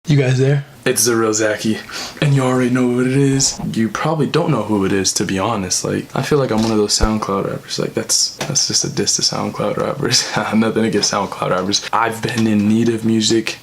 You guys there? It's the real Zaki, and you already know what it is. You probably don't know who it is, to be honest. Like, I feel like I'm one of those SoundCloud rappers. Like, that's just a diss to SoundCloud rappers. Nothing against SoundCloud rappers. I've been in need of music.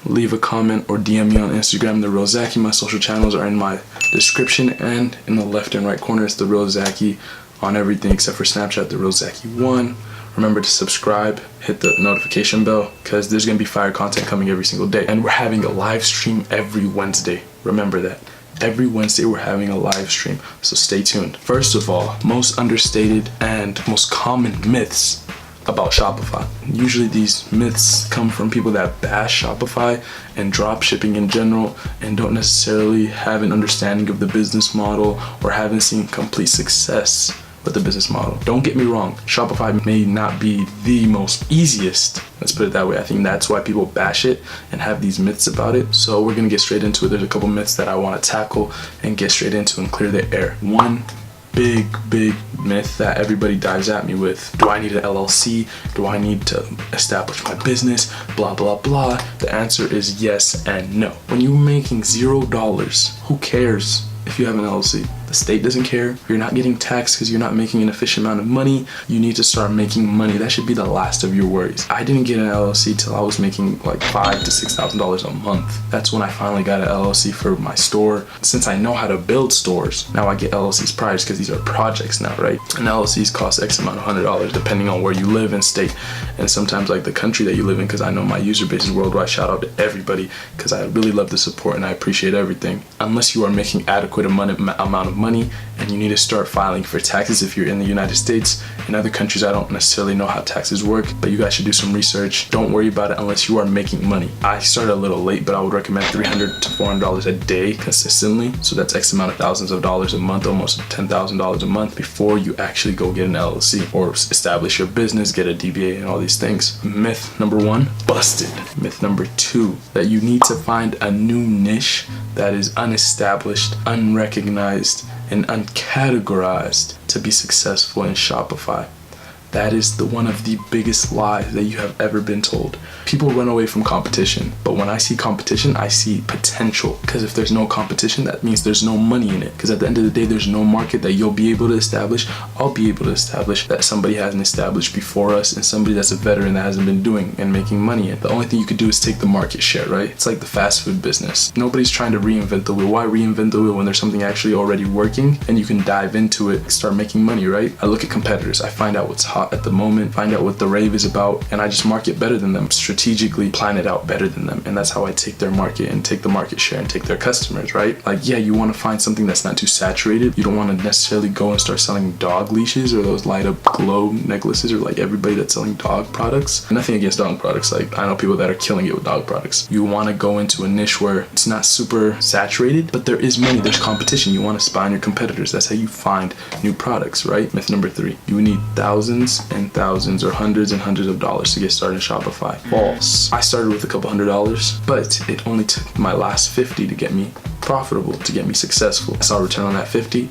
Leave a comment or DM me on Instagram, the real Zaki. My social channels are in my description, and in the left and right corner, it's the real Zaki on everything except for Snapchat, the real Zaki1. Remember to subscribe, hit the notification bell, because there's going to be fire content coming every single day. And we're having a live stream every Wednesday. Remember that. Every Wednesday we're having a live stream, so stay tuned. First of all, most understated and most common myths about Shopify. Usually these myths come from people that bash Shopify and drop shipping in general and don't necessarily have an understanding of the business model or haven't seen complete success with the business model. Don't get me wrong, Shopify may not be the most easiest, let's put it that way. I think that's why people bash it and have these myths about it. So we're gonna get straight into it. There's a couple myths that I wanna tackle and get straight into and clear the air. One big myth that everybody dives at me with: do I need an LLC? Do I need to establish my business? Blah blah blah. The answer is yes and no. When you're making $0, who cares if you have an LLC? The state doesn't care. You're not getting taxed because you're not making an efficient amount of money. You need to start making money. That should be the last of your worries. I didn't get an LLC till I was making like $5,000 to $6,000 a month. That's when I finally got an LLC for my store. Since I know how to build stores, now I get LLCs priced because these are projects now, right? And LLCs cost X amount of $100 depending on where you live and state, and sometimes like the country that you live in, because I know my user base is worldwide. Shout out to everybody, because I really love the support and I appreciate everything. Unless you are making adequate amount of money and you need to start filing for taxes if you're in the United States. In other countries, I don't necessarily know how taxes work, but you guys should do some research. Don't worry about it unless you are making money. I started a little late, but I would recommend $300 to $400 a day consistently. So that's X amount of thousands of dollars a month, almost $10,000 a month, before you actually go get an LLC or establish your business, get a DBA and all these things. Myth number one, busted. Myth number two, that you need to find a new niche that is unestablished, unrecognized, and uncategorized to be successful in Shopify. That is one of the biggest lies that you have ever been told. People run away from competition, but when I see competition, I see potential. Because if there's no competition, that means there's no money in it. Because at the end of the day, there's no market that you'll be able to establish. I'll be able to establish that somebody hasn't established before us, and somebody that's a veteran that hasn't been doing and making money in. The only thing you could do is take the market share, right? It's like the fast food business. Nobody's trying to reinvent the wheel. Why reinvent the wheel when there's something actually already working and you can dive into it, start making money, right? I look at competitors. I find out what's hot at the moment, find out what the rave is about, and I just market better than them, strategically plan it out better than them. And that's how I take their market and take the market share and take their customers, right? Like, yeah, you want to find something that's not too saturated. You don't want to necessarily go and start selling dog leashes or those light up glow necklaces, or like everybody that's selling dog products. Nothing against dog products. Like, I know people that are killing it with dog products. You want to go into a niche where it's not super saturated, but there is money, there's competition. You want to spy on your competitors. That's how you find new products, right? Myth number three, you need thousands and thousands or hundreds and hundreds of dollars to get started in Shopify. False. I started with a couple $100s, but it only took my last 50 to get me profitable, to get me successful. I saw a return on that 50.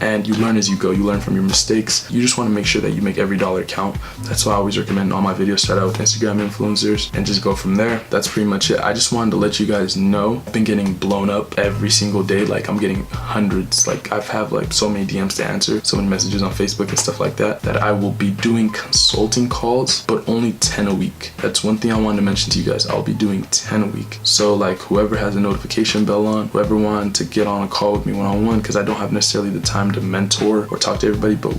And you learn as you go. You learn from your mistakes. You just want to make sure that you make every dollar count. That's why I always recommend in all my videos, start out with Instagram influencers and just go from there. That's pretty much it. I just wanted to let you guys know I've been getting blown up every single day. Like, I'm getting hundreds. Like, I've had like so many DMs to answer, so many messages on Facebook and stuff like that, that I will be doing consulting calls, but only 10 a week. That's one thing I wanted to mention to you guys. I'll be doing 10 a week. So like, whoever has a notification bell on, whoever wanted to get on a call with me one-on-one, because I don't have necessarily the time to mentor or talk to everybody, but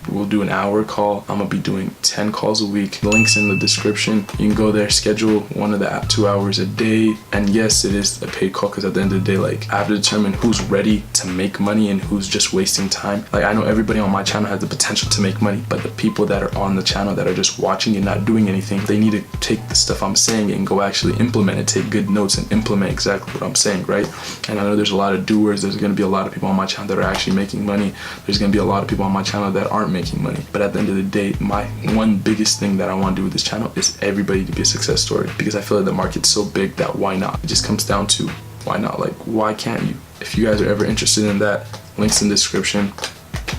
we'll do an hour call. I'm gonna be doing 10 calls a week. The link's in the description. You can go there, schedule one of the 2 hours a day. And yes, it is a paid call, because at the end of the day, like, I have to determine who's ready to make money and who's just wasting time. Like, I know everybody on my channel has the potential to make money, but the people that are on the channel that are just watching and not doing anything, they need to take the stuff I'm saying and go actually implement it, take good notes and implement exactly what I'm saying, right? And I know there's a lot of doers. There's gonna be a lot of people on my channel that are actually making money. There's gonna be a lot of people on my channel that aren't making money. But at the end of the day, my one biggest thing that I want to do with this channel is everybody to be a success story, because I feel like the market's so big that why not? It just comes down to why not? Like, why can't you? If you guys are ever interested in that, links in the description.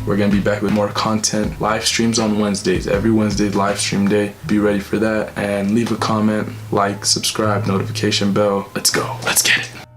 We're gonna be back with more content. Live streams on Wednesdays. Every Wednesday live stream day. Be ready for that, and leave a comment, like, subscribe, notification bell. Let's go. Let's get it.